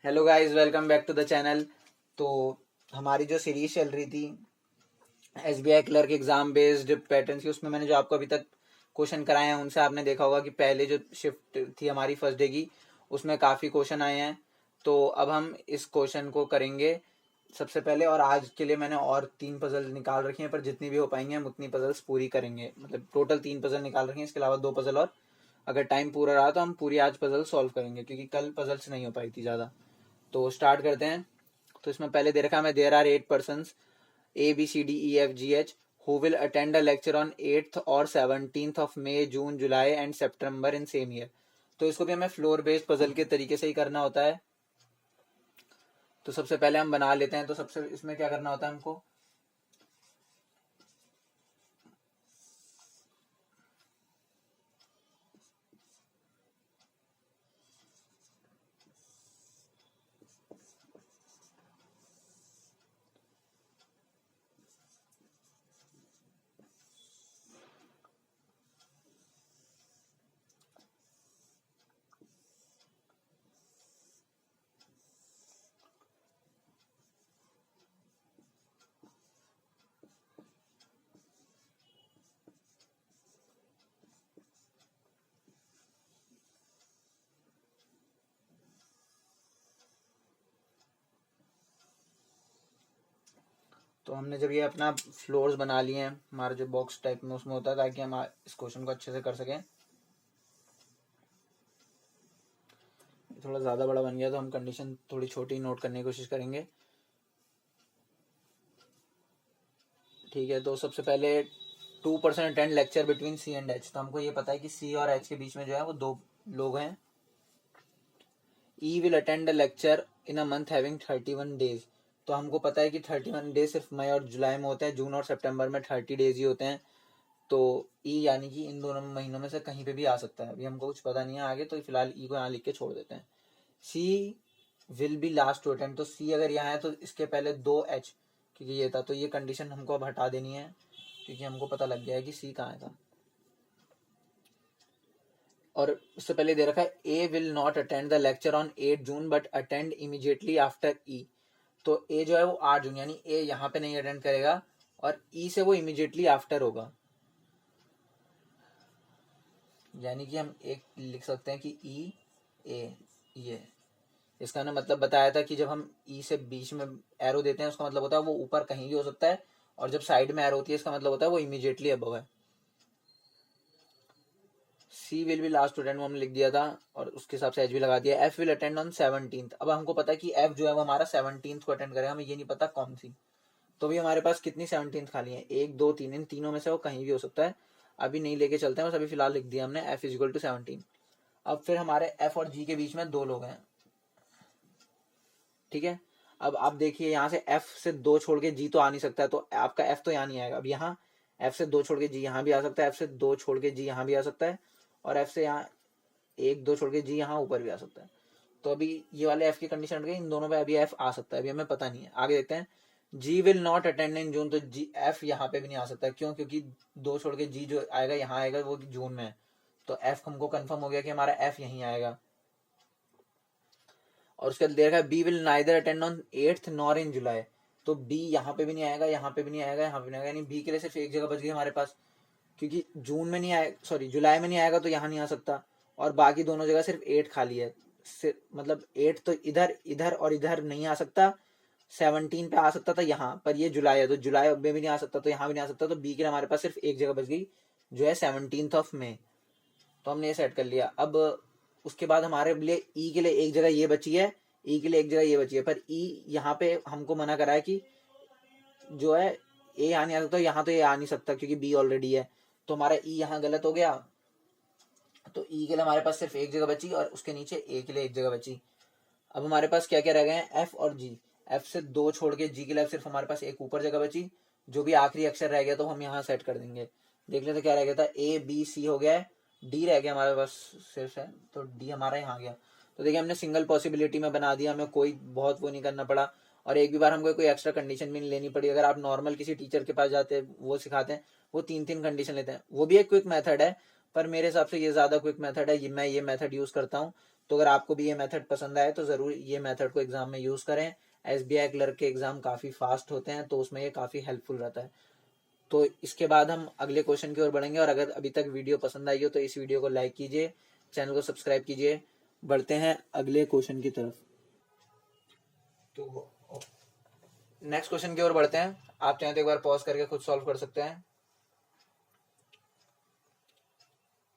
Hello guys, welcome back to the channel. तो हमारी जो सीरीज चल रही थी SBI clerk exam based pattern की, उसमें मैंने जो आपको अभी तक क्वेश्चन कराए हैं उनसे आपने देखा होगा कि पहले जो शिफ्ट थी हमारी फर्स्ट डे की उसमें काफ़ी क्वेश्चन आए हैं। तो अब हम इस क्वेश्चन को करेंगे सबसे पहले, और आज के लिए मैंने और 3 पजल निकाल रखी हैं, पर जितनी भी हो पाएंगे हम उतनी पजल्स पूरी करेंगे। मतलब टोटल 3 पजल निकाल रखी हैं, इसके अलावा 2 पजल और अगर टाइम पूरा रहा तो हम पूरी आज पजल सॉल्व करेंगे, क्योंकि कल पजल्स नहीं हो पाई थी ज़्यादा। तो स्टार्ट करते हैं। तो इसमें पहले दे रखा है, there are 8 person ABCDEFGH who will attend a lecture on 8th और 17th of May, June, July and September in same year। तो इसको भी हमें फ्लोर बेस्ड पजल के तरीके से ही करना होता है। तो सबसे पहले हम बना लेते हैं। तो सबसे इसमें क्या करना होता है हमको, तो हमने जब ये अपना फ्लोर्स बना लिए हैं, हमारा जो बॉक्स टाइप में उसमें होता है, ताकि हम इस क्वेश्चन को अच्छे से कर सकें। थोड़ा ज़्यादा बड़ा बन गया तो हम कंडीशन थोड़ी छोटी नोट करने की कोशिश करेंगे। ठीक है, तो सबसे पहले 2% attend lecture between C and H. तो हमको ये पता है कि सी और एच के बीच में जो है वो 2 लोग हैं। E will attend a lecture in a month having 31 days. तो हमको पता है कि 31 डेज सिर्फ मई और जुलाई में होते हैं, जून और सितंबर में 30 डेज ही होते हैं। तो ई यानी कि इन दोनों महीनों में से कहीं पे भी आ सकता है। अभी हमको कुछ पता नहीं है आगे, तो फिलहाल ई को यहाँ लिख के छोड़ देते हैं। C will be last to attend. तो सी अगर यहाँ है तो इसके पहले 2 एच, क्योंकि ये था, तो ये कंडीशन हमको अब हटा देनी है, क्योंकि हमको पता लग गया है कि सी कहाँ था। और उससे पहले दे रखा है A will not attend the lecture on 8 June but attend immediately after E. तो ए जो है वो 8 जून, यानी ए यहाँ पे नहीं अटेंड करेगा, और ई से वो इमीडिएटली आफ्टर होगा। यानी कि हम एक लिख सकते हैं कि ई ए, ये इसका ना मतलब बताया था कि जब हम ई से बीच में एरो देते हैं उसका मतलब होता है वो ऊपर कहीं भी हो सकता है, और जब साइड में एरो होती है इसका मतलब होता है वो इमीडिएटली अबव है। सी विल बी लास्ट अटेंड हमने लिख दिया था, और उसके हिसाब से एच भी लगा दिया। F will attend on 17th। अब हमको पता है कि एफ जो है वो हमारा 17th को अटेंड करेगा, हमें ये नहीं पता कौन सी। तो भी हमारे पास कितनी 17th खाली है, 1 2 3, इन तीनों में से वो कहीं भी हो सकता है। अभी नहीं लेके चलते हैं, बस अभी फिलहाल लिख दिया हमने एफ इज इक्वल टू 17। अब फिर हमारे एफ और जी के बीच में 2 लोग हैं। ठीक है, अब आप देखिए यहाँ से एफ से 2 छोड़ के जी तो आ नहीं सकता है, तो आपका एफ तो यहाँ नहीं आएगा। अब यहाँ एफ से 2 छोड़ के जी यहाँ भी आ सकता है, एफ से 2 छोड़ के जी यहाँ भी आ सकता है, और एफ से यहाँ 1 2 छोड़ के जी यहाँ ऊपर भी आ सकता है। तो अभी ये वाले एफ की कंडीशन हट गई, इन दोनों पे अभी एफ आ सकता है, अभी हमें पता नहीं है। आगे देखते हैं। जी विल नॉट अटेंड इन जून। तो जी एफ यहाँ पे भी नहीं आ सकता, क्यों? क्योंकि 2 छोड़ के जी जो आएगा यहाँ आएगा वो जून में है। तो एफ हमको कंफर्म हो गया कि हमारा एफ यहीं आएगा। और उसके बाद देखा B will neither attend on 8th nor in July. तो बी यहाँ पे भी नहीं आएगा, यहाँ पे भी नहीं आएगा, यहाँ पे नहीं आएगा, यानी बी के लिए सिर्फ एक जगह बच गई हमारे पास, क्योंकि जून में नहीं आएगा, सॉरी जुलाई में नहीं आएगा तो यहाँ नहीं आ सकता, और बाकी दोनों जगह सिर्फ 8 खाली है। मतलब 8 तो इधर इधर और इधर नहीं आ सकता। 17 पे आ सकता था यहाँ, पर ये जुलाई है तो जुलाई में भी नहीं आ सकता, तो यहाँ भी नहीं आ सकता। तो बी के लिए हमारे पास सिर्फ एक जगह बच गई, जो है 17th ऑफ मे। तो हमने ये सेट कर लिया। अब उसके बाद हमारे लिए ई के लिए एक जगह ये बची है, ई के लिए एक जगह ये बची है, पर ई यहाँ पे हमको मना करा है कि जो है ए यहाँ नहीं आ सकता, यहाँ तो ये आ नहीं सकता क्योंकि बी ऑलरेडी है। तो हमारा ई यहाँ गलत हो गया। तो ई के लिए हमारे पास सिर्फ एक जगह बची, और उसके नीचे ए के लिए एक जगह बची। अब हमारे पास क्या क्या रह गए हैं, एफ और जी। एफ से 2 छोड़ के जी के लिए सिर्फ हमारे पास एक ऊपर जगह बची, जो भी आखिरी अक्षर रह गया तो हम यहाँ सेट कर देंगे। देख लेते क्या रह गया था, ए बी सी हो गया है, डी रह गया हमारे पास सिर्फ है, तो डी हमारा यहाँ गया। तो देखिए हमने सिंगल पॉसिबिलिटी में बना दिया, हमें कोई बहुत वो नहीं करना पड़ा, और एक भी बार हमको कोई एक्स्ट्रा कंडीशन भी नहीं लेनी पड़ी। अगर आप नॉर्मल किसी टीचर के पास जाते हैं, वो सिखाते हैं, वो 3 कंडीशन लेते हैं, वो भी एक क्विक मेथड है, पर मेरे हिसाब से ये ज़्यादा क्विक मेथड है, मैं ये मेथड यूज़ करता हूँ। तो अगर आपको भी ये मेथड पसंद आए तो ज़रूर ये मेथड को एग्ज़ाम में यूज़ करें। SBI क्लर्क के एग्ज़ाम काफ़ी फास्ट होते हैं तो उसमें ये काफ़ी हेल्पफुल रहता है। तो इसके बाद हम अगले क्वेश्चन की ओर बढ़ेंगे, और अगर अभी तक वीडियो पसंद आई हो तो इस वीडियो को लाइक कीजिए, चैनल को सब्सक्राइब कीजिए। बढ़ते हैं अगले क्वेश्चन की तरफ। तो नेक्स्ट क्वेश्चन की ओर बढ़ते हैं। आप चाहें तो एक बार पॉज करके खुद सॉल्व कर सकते हैं।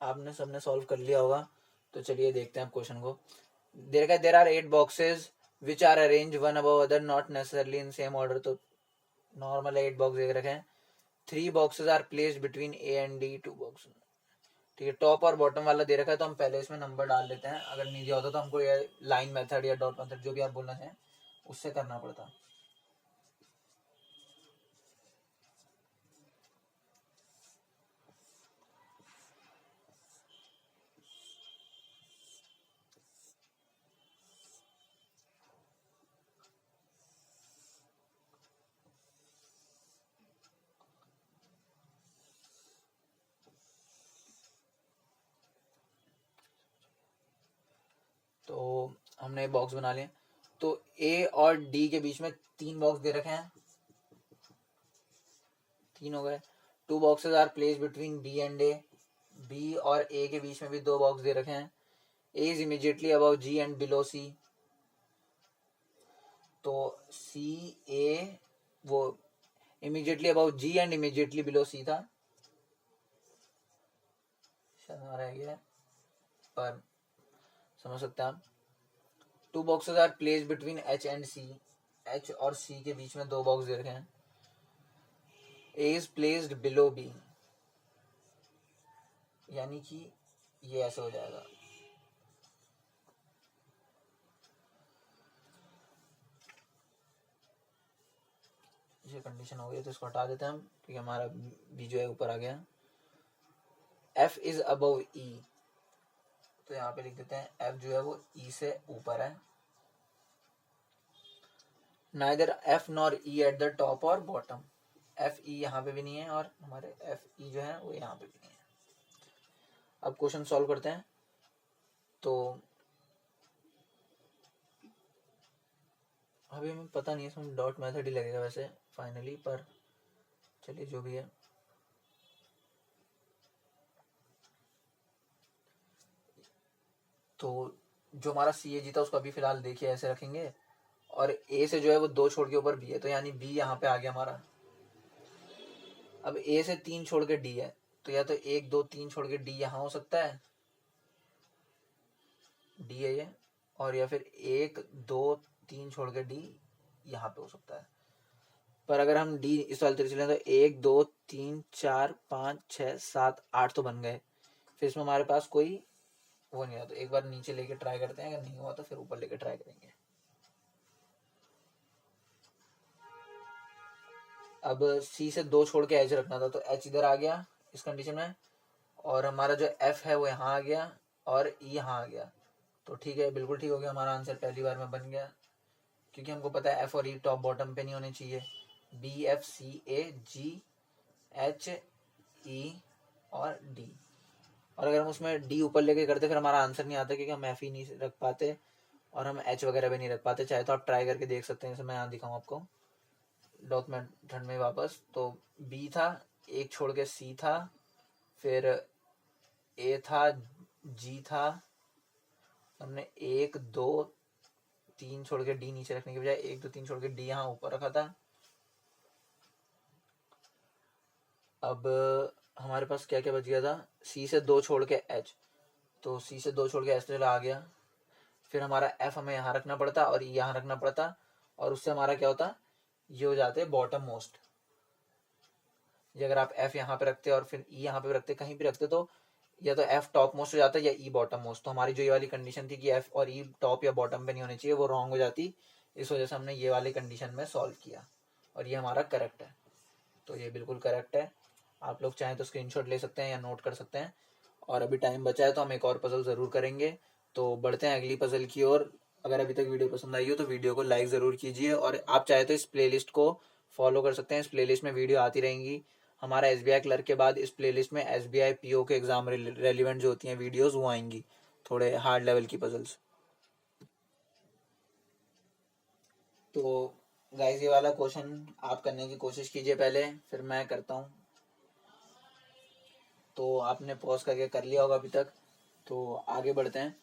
आपने सबने सॉल्व कर लिया होगा, तो चलिए देखते हैं आप क्वेश्चन को। There are 8 boxes which are arrange one above other not necessarily in same order. तो नॉर्मल 8 बॉक्स देख रखे हैं। 3 boxes are placed between A and D. 2 box, ठीक है। टॉप और बॉटम वाला दे रखा है तो हम पहले इसमें नंबर डाल देते हैं। अगर नहीं दिया होता तो हमको ये लाइन मेथड या डॉट मेथड जो भी आप बोलना चाहें उससे करना पड़ता। तो हमने बॉक्स बना लिए। तो ए और डी के बीच में 3 बॉक्स दे रखे हैं, 3 हो गए। 2 boxes are place between B and A. B और ए के बीच में भी 2 बॉक्स दे रखे हैं। A is immediately above G and below C. तो सी ए वो immediately above G and immediately below C था, शायद हमारा है पर समझ सकते हैं आप। 2 boxes are place between H and C. H और सी के बीच में 2 बॉक्स दे रखे हैं। A is placed below B, यानी कि ये ऐसे हो जाएगा। ये कंडीशन हो गई तो इसको हटा देते हैं हम, क्योंकि हमारा बी जो है ऊपर आ गया। एफ इज अबव ई, तो यहाँ पे लिख देते हैं एफ जो है वो ई से ऊपर है। Neither F nor E at the top और बॉटम। एफ ई यहाँ पे भी नहीं है और हमारे एफ ई जो है वो यहाँ पे भी नहीं है। अब क्वेश्चन सॉल्व करते हैं। तो अभी हमें पता नहीं है, इसमें डॉट मेथड ही लगेगा वैसे फाइनली, पर चलिए जो भी है। तो जो हमारा सी ए जीता उसको अभी फिलहाल देखिए ऐसे रखेंगे, और ए से जो है वो 2 छोड़ के ऊपर बी है, तो यानी बी यहाँ पे आ गया हमारा। अब ए से 3 छोड़ के डी है, तो या तो 1 2 3 छोड़ के डी यहाँ हो सकता है, डी है ये, और या फिर 1 2 3 छोड़ के डी यहाँ पे हो सकता है। पर अगर हम डी इस वाले तरीके से लें तो 1 2 3 4 5 6 7 8 तो बन गए। फिर इसमें हमारे पास कोई वो नहीं हुआ, तो एक बार नीचे लेके ट्राई करते हैं, अगर नहीं हुआ तो फिर ऊपर लेके ट्राई करेंगे। अब सी से 2 छोड़ के एच रखना था, तो एच इधर आ गया इस कंडीशन में, और हमारा जो एफ है वो यहाँ आ गया और ई यहाँ आ गया। तो ठीक है, बिल्कुल ठीक हो गया, हमारा आंसर पहली बार में बन गया, क्योंकि हमको पता है एफ और ई टॉप बॉटम पे नहीं होने चाहिए। बी एफ सी ए जी एच ई और डी, और अगर हम उसमें डी ऊपर लेके करते फिर हमारा आंसर नहीं आता, क्योंकि हम एफ ही नहीं रख पाते और हम एच वगैरह भी नहीं रख पाते। चाहे तो आप ट्राई करके देख सकते हैं, जैसे मैं यहाँ दिखाऊँ आपको डॉक्यूमेंट में वापस। तो बी था, एक छोड़ के सी था, फिर ए था, जी था, हमने 1 2 3 छोड़ के डी नीचे रखने के बजाय 1 2 3 छोड़ के डी यहाँ ऊपर रखा था। अब हमारे पास क्या क्या बच गया था, सी से 2 छोड़ के एच, तो सी से 2 छोड़ के एच चला आ गया। फिर हमारा एफ हमें यहाँ रखना पड़ता और ई यहाँ रखना पड़ता, और उससे हमारा क्या होता, ये हो जाते बॉटम मोस्ट। ये अगर आप एफ यहाँ पे रखते और फिर ई यहाँ पे रखते, कहीं भी रखते, तो या तो एफ टॉप मोस्ट हो जाता या ई बॉटम मोस्ट। तो हमारी जो ये वाली कंडीशन थी कि एफ और ई टॉप या बॉटम पे नहीं होनी चाहिए, वो रॉन्ग हो जाती। इस वजह से हमने ये वाली कंडीशन में सॉल्व किया और ये हमारा करेक्ट है। तो ये बिल्कुल करेक्ट है। आप लोग चाहें तो स्क्रीनशॉट ले सकते हैं या नोट कर सकते हैं। और अभी टाइम बचा है तो हम एक और पजल ज़रूर करेंगे। तो बढ़ते हैं अगली पजल की ओर। अगर अभी तक वीडियो पसंद आई हो तो वीडियो को लाइक ज़रूर कीजिए, और आप चाहे तो इस प्लेलिस्ट को फॉलो कर सकते हैं। इस प्लेलिस्ट में वीडियो आती रहेंगी। हमारा SBI क्लर्क के बाद इस प्लेलिस्ट में SBI PO के एग्ज़ाम रेलिवेंट जो होती हैं वीडियोज़ वो आएंगी, थोड़े हार्ड लेवल की पजल्स। तो गाइस ये वाला क्वेश्चन आप करने की कोशिश कीजिए पहले, फिर मैं करता हूँ। तो आपने पॉज करके कर लिया होगा अभी तक, तो आगे बढ़ते हैं,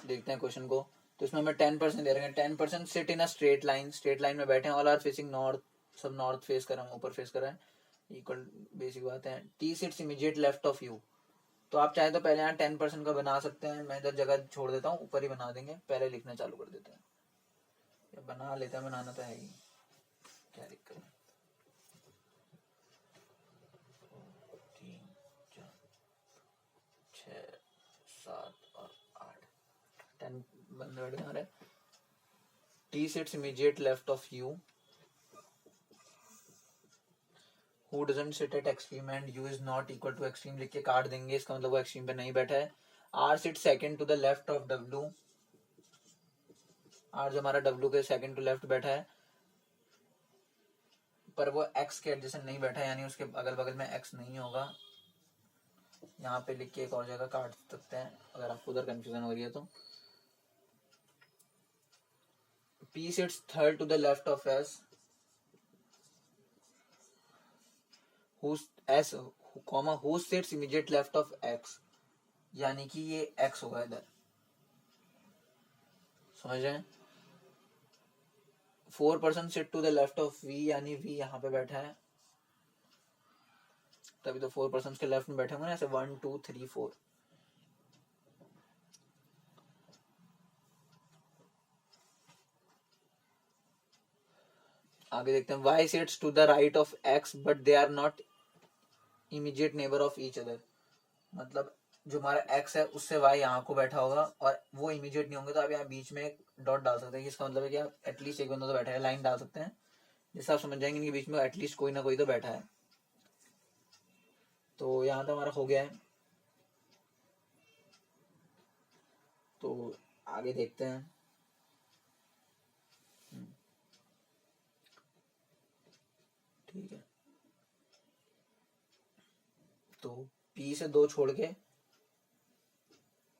देखते हैं क्वेश्चन को। तो इसमें हमें 10% दे रहे हैं। 10% sit in a straight line, straight line में बैठे हैं, ऑल आर फेसिंग नॉर्थ, सब नॉर्थ फेस कर रहे हैं, ऊपर फेस कर रहे हैं, इक्वल, बेसिक बात है। T sits immediate left of you. तो आप चाहे तो पहले यहाँ 10% का बना सकते हैं, मैं इधर जगह छोड़ देता हूँ, ऊपर ही बना देंगे, पहले लिखना चालू कर देते हैं, या बना लेते हैं, बनाना तो है ही, क्या दिक्कत है। 3 4 6 7 और 8, 10 बंद बैठ गए हमारे। T sits immediate left of you, who doesn't sit at extreme and u is not equal to extreme लिख के काट देंगे, इसका मतलब वो एक्सट्रीम पे नहीं बैठा है। r sit second to the left of w, r जो हमारा w के सेकंड टू लेफ्ट बैठा है, पर वो x के एडजेसेंट नहीं बैठा है, यानी उसके अगल बगल में x नहीं होगा। यहाँ पे लिख के एक और जगह काट सकते हैं अगर आपको उधर कंफ्यूजन हो रही है तो। p sits third to the left of s, whose s comma whose sits immediate left of x, यानी कि ये x होगा इधर, समझ रहे हैं। 4% sit to the left of v, यानी v यहाँ पे बैठा है, तभी तो 4% के लेफ्ट में बैठे होंगे ना, ऐसे 1 2 3 4। आगे देखते हैं, y sits to the right of x but they are not immediate neighbor of each other, मतलब जो हमारा x है उससे y यहाँ को बैठा होगा और वो इमीडिएट नहीं होंगे, तो आप यहाँ बीच में डॉट डाल सकते हैं। इसका मतलब है कि आप एटलीस्ट एक बंदा तो बैठा है, लाइन डाल सकते हैं जिससे आप समझ जाएंगे इनके बीच में एटलीस्ट कोई ना कोई तो बैठा है। तो यहाँ तो हमारा हो गया है, तो आगे देखते हैं। ठीक है, तो P से 2 छोड़ के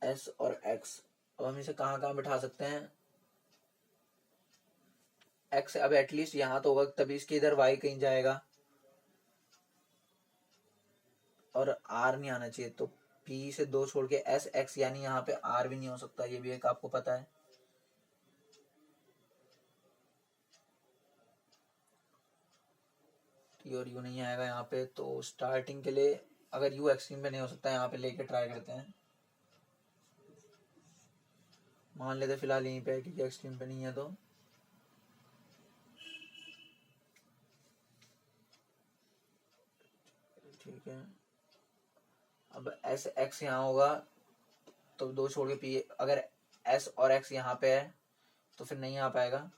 S और X, अब हम इसे कहाँ कहाँ बिठा सकते हैं। X अब एटलीस्ट यहाँ तो होगा, तभी इसके इधर Y कहीं जाएगा, और R नहीं आना चाहिए, तो P से 2 छोड़ के S X, यानी यहाँ पे R भी नहीं हो सकता, ये भी एक आपको पता है। T और U नहीं आएगा यहाँ पे, तो स्टार्टिंग के लिए अगर U एक्सट्रीम पे नहीं हो सकता, यहाँ पे लेके ट्राई करते हैं। मान लेते फिलहाल यहीं पे है क्योंकि एक्सट्रीम पे नहीं है, तो ठीक है। अब S X यहाँ होगा, तो 2 छोड़ के P, अगर S और X यहाँ पे है तो फिर नहीं आ पाएगा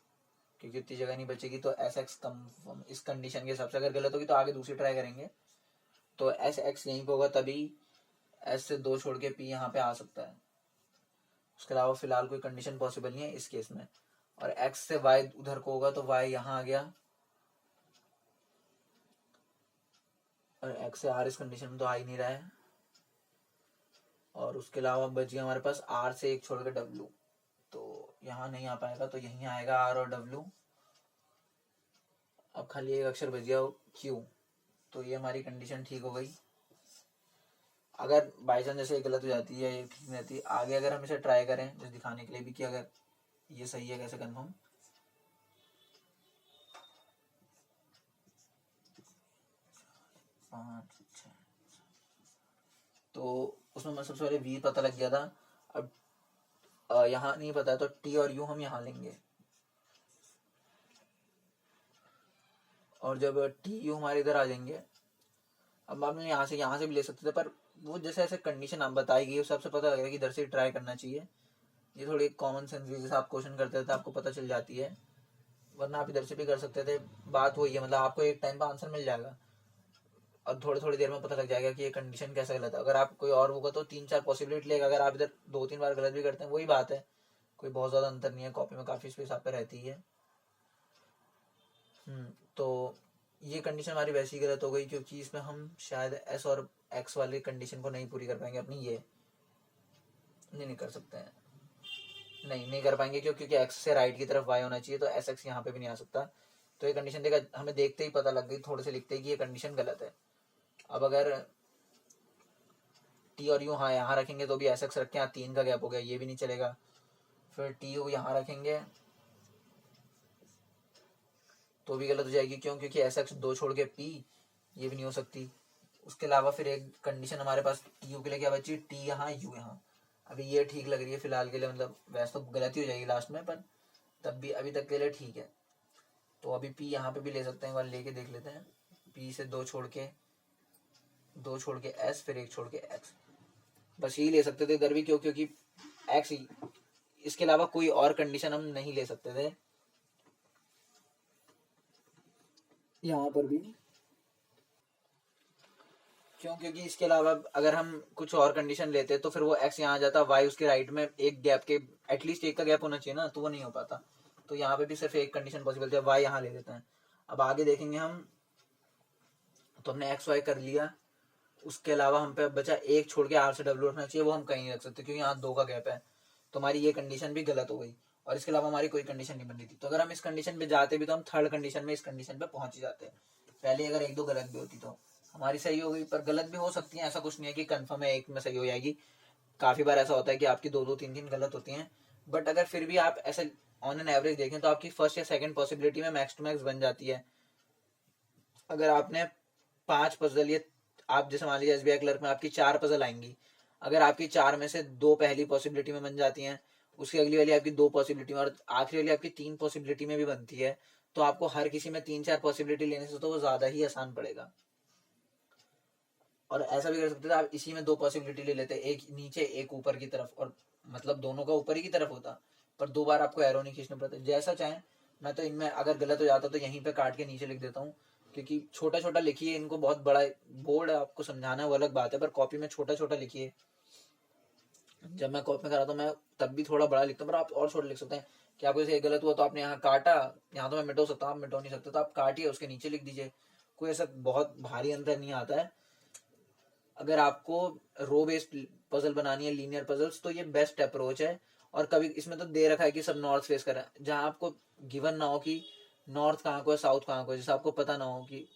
क्योंकि उतनी जगह नहीं बचेगी, तो एस एक्स कम इस कंडीशन के हिसाब से, अगर गलत होगी तो आगे दूसरी ट्राई करेंगे। तो एस एक्स यहीं पे होगा, तभी एस से 2 छोड़ के पी यहाँ पे आ सकता है, उसके अलावा फिलहाल कोई कंडीशन पॉसिबल नहीं है इस केस में। और एक्स से वाई उधर को होगा, तो वाई यहाँ आ गया, और एक्स से आर इस कंडीशन में तो आ ही नहीं रहा है। और उसके अलावा बच गया हमारे पास आर से 1 छोड़ के डब्ल्यू, तो यहाँ नहीं आ पाएगा, तो यहीं आएगा आर और डब्ल्यू। अब खाली एक अक्षर बच गया क्यू, तो ये हमारी कंडीशन ठीक हो गई। अगर बाई चांस जैसे गलत हो जाती है, ये ठीक नहीं रहती, आगे अगर हम इसे ट्राई करें जैसे दिखाने के लिए भी कि अगर ये सही है कैसे कन्फर्म। तो उसमें मैं सबसे पहले वी पता लग गया था, अब यहाँ नहीं पता है, तो टी और यू हम यहाँ लेंगे, और जब टी यू हमारे इधर आ जाएंगे, अब आपने यहाँ से भी ले सकते थे, पर वो जैसे ऐसे कंडीशन आप बताई गई, उस सबसे पता लग रहा है कि इधर से ट्राई करना चाहिए। ये थोड़ी कॉमन सेंस भी, जैसे आप क्वेश्चन करते थे आपको पता चल जाती है, वरना आप इधर से भी कर सकते थे। बात वही है, मतलब आपको एक टाइम पर आंसर मिल जाएगा और थोड़ी थोड़ी देर में पता लग जाएगा कि ये कंडीशन कैसा गलत है। अगर आप कोई और होगा तो 3-4 पॉसिबिलिटी लेगा, अगर आप इधर 2-3 बार गलत भी करते हैं वही बात है, कोई बहुत ज़्यादा अंतर नहीं है, कॉपी में काफ़ी स्पेस आप पे रहती है। तो ये कंडीशन हमारी वैसी गलत हो गई क्योंकि इसमें हम शायद एस और एक्स वाली कंडीशन को नहीं पूरी कर पाएंगे अपनी, ये नहीं कर सकते हैं। नहीं कर पाएंगे क्योंकि एक्स से राइट की तरफ वाई होना चाहिए, तो एस एक्स यहाँ पे भी नहीं आ सकता। तो ये कंडीशन देखा, हमें देखते ही पता लग गई थोड़े से लिखते ही कि ये कंडीशन गलत है। अब अगर टी और यू हाँ यहाँ रखेंगे तो भी एस एक्स रख के यहाँ 3 का गैप हो गया, ये भी नहीं चलेगा। फिर टी यू यहाँ रखेंगे तो भी गलत हो जाएगी, क्यों? क्योंकि एस एक्स 2 छोड़ के पी, ये भी नहीं हो सकती। उसके अलावा फिर एक कंडीशन हमारे पास टी यू के लिए क्या बची, टी यहाँ यू यहाँ। अभी ये ठीक लग रही है फिलहाल के लिए, मतलब वैसे तो गलती हो जाएगी लास्ट में, पर तब भी अभी तक के लिए ठीक है। तो अभी पी यहाँ पे भी ले सकते हैं, एक बार लेके देख लेते हैं। पी से 2 छोड़ के एस, फिर 1 छोड़ के एक्स, बस यही ले सकते थे इधर भी, क्यों? क्योंकि एक्स ही, इसके अलावा कोई और कंडीशन हम नहीं ले सकते थे यहाँ पर भी, क्यों? क्योंकि इसके अलावा अगर हम कुछ और कंडीशन लेते तो फिर वो एक्स यहाँ आ जाता, वाई उसके राइट में एक गैप के, एटलीस्ट एक का गैप होना चाहिए ना, तो वो नहीं हो पाता। तो यहाँ पे भी सिर्फ एक कंडीशन पॉसिबल थी, वाई यहाँ ले लेते हैं। अब आगे देखेंगे हम, तो हमने एक्स वाई कर लिया। उसके अलावा हम पे बचा एक छोड़ के आर से डब्ल्यू रखना चाहिए, वो हम कहीं नहीं रख सकते क्योंकि यहाँ 2 का गैप है, तो हमारी ये कंडीशन भी गलत हो गई। और इसके अलावा हमारी कोई कंडीशन नहीं बन रही थी, तो अगर हम इस कंडीशन पे जाते भी तो हम थर्ड कंडीशन में इस कंडीशन पे पहुंच ही जाते। पहले अगर 1-2 गलत भी होती तो हमारी सही हो गई, पर गलत भी हो सकती है, ऐसा कुछ नहीं है कि कंफर्म है एक में सही हो जाएगी। काफी बार ऐसा होता है कि आपकी 2-2, 3-3 गलत होती हैं, बट अगर फिर भी आप ऐसे ऑन एन एवरेज देखें तो आपकी फर्स्ट या सेकंड पॉसिबिलिटी में मैक्स टू मैक्स बन जाती है। अगर आपने 5 पजल, ये आप जैसे मान लीजिए एसबीआई क्लर्क में आपकी 4 पजल आएंगी, अगर आपकी 4 में से 2 पहली पॉसिबिलिटी में बन जाती हैं, उसकी अगली वाली आपकी 2 पॉसिबिलिटी में, और आखिरी वाली आपकी 3 पॉसिबिलिटी में भी बनती है, तो आपको हर किसी में 3-4 पॉसिबिलिटी लेने से तो वो ज्यादा ही आसान पड़ेगा। और ऐसा भी कर सकते थे आप, इसी में 2 पॉसिबिलिटी ले लेते, एक नीचे एक ऊपर की तरफ, और मतलब दोनों का ऊपर ही की तरफ होता, पर 2 बार आपको एरो नहीं खींचना पड़ता, जैसा चाहे। मैं तो इनमें अगर गलत हो जाता तो यहीं पे काट के नीचे लिख देता हूँ, क्योंकि छोटा छोटा लिखिए, इनको बहुत बड़ा बोर्ड है आपको समझाना है वो अलग बात है, पर कॉपी में छोटा छोटा लिखिए। जब मैं कॉपी में करा तो मैं तब भी थोड़ा बड़ा लिखता हूँ, पर आप और छोटा लिख सकते हैं कि आपको जैसे गलत हुआ तो आपने यहाँ काटा, यहाँ तो मैं मिटो सकता हूँ, आप मिटो नहीं सकते, तो आप काटिए उसके नीचे लिख दीजिए, कोई ऐसा बहुत भारी अंतर नहीं आता है। अगर आपको रो बेस्ड पजल बनानी है, लीनियर पजल्स, तो ये बेस्ट अप्रोच है। और कभी इसमें तो दे रखा है कि सब नॉर्थ फेस कर रहा है, जहां आपको गिवन ना हो कि नॉर्थ कहाँ को है साउथ कहाँ को है, जैसे आपको पता ना हो कि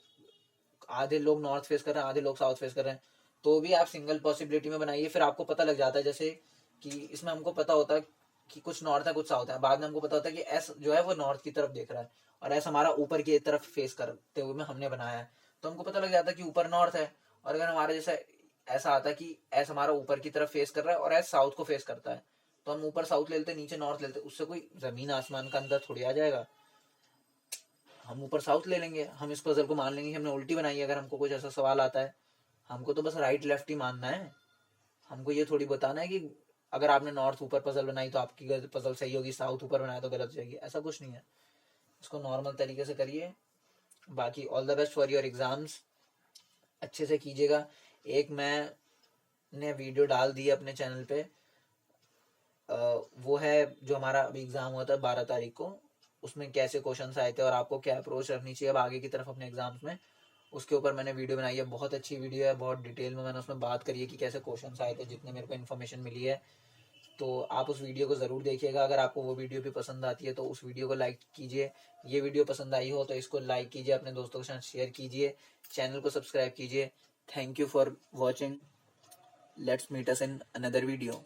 आधे लोग नॉर्थ फेस कर रहे हैं आधे लोग साउथ फेस कर रहे हैं, तो भी आप सिंगल पॉसिबिलिटी में बनाइए, फिर आपको पता लग जाता है। जैसे कि इसमें हमको पता होता है कि कुछ नॉर्थ है कुछ साउथ है, बाद में हमको पता होता है कि एस जो है वो नॉर्थ की तरफ देख रहा है और एस हमारा ऊपर की तरफ फेस करते हुए में हमने बनाया है, तो हमको पता लग जाता है कि ऊपर नॉर्थ है। और अगर हमारे जैसा ऐसा आता है कि एस हमारा ऊपर की तरफ फेस कर रहा है और एस साउथ को फेस करता है, तो हम ऊपर साउथ ले लेते नीचे नॉर्थ लेते, उससे कोई जमीन आसमान का अंदर थोड़ी आ जाएगा। हम ऊपर साउथ ले लेंगे, हम इस पजल को मान लेंगे हमने उल्टी बनाई है। अगर हमको कुछ ऐसा सवाल आता है, हमको तो बस राइट लेफ्ट ही मानना है, हमको ये थोड़ी बताना है कि अगर आपने नॉर्थ ऊपर पजल बनाई तो आपकी पजल सही होगी, साउथ ऊपर बनाया तो गलत हो जाएगी, ऐसा कुछ नहीं है। इसको नॉर्मल तरीके से करिए। बाकी all the best for your exams, अच्छे से कीजिएगा। एक मैंने वीडियो डाल दी है अपने चैनल पे, वो है जो हमारा अभी एग्जाम हुआ था 12 तारीख को, उसमें कैसे क्वेश्चंस आए थे और आपको क्या अप्रोच रखनी चाहिए अब आगे की तरफ अपने एग्जाम्स में, उसके ऊपर मैंने वीडियो बनाई है। बहुत अच्छी वीडियो है, बहुत डिटेल में मैंने उसमें बात करी है कि कैसे क्वेश्चंस आए थे, जितने मेरे को इन्फॉर्मेशन मिली है। तो आप उस वीडियो को ज़रूर देखिएगा। अगर आपको वो वीडियो भी पसंद आती है तो उस वीडियो को लाइक कीजिए। ये वीडियो पसंद आई हो तो इसको लाइक कीजिए, अपने दोस्तों के साथ शेयर कीजिए, चैनल को सब्सक्राइब कीजिए। Thank you for watching, let's meet us in another video.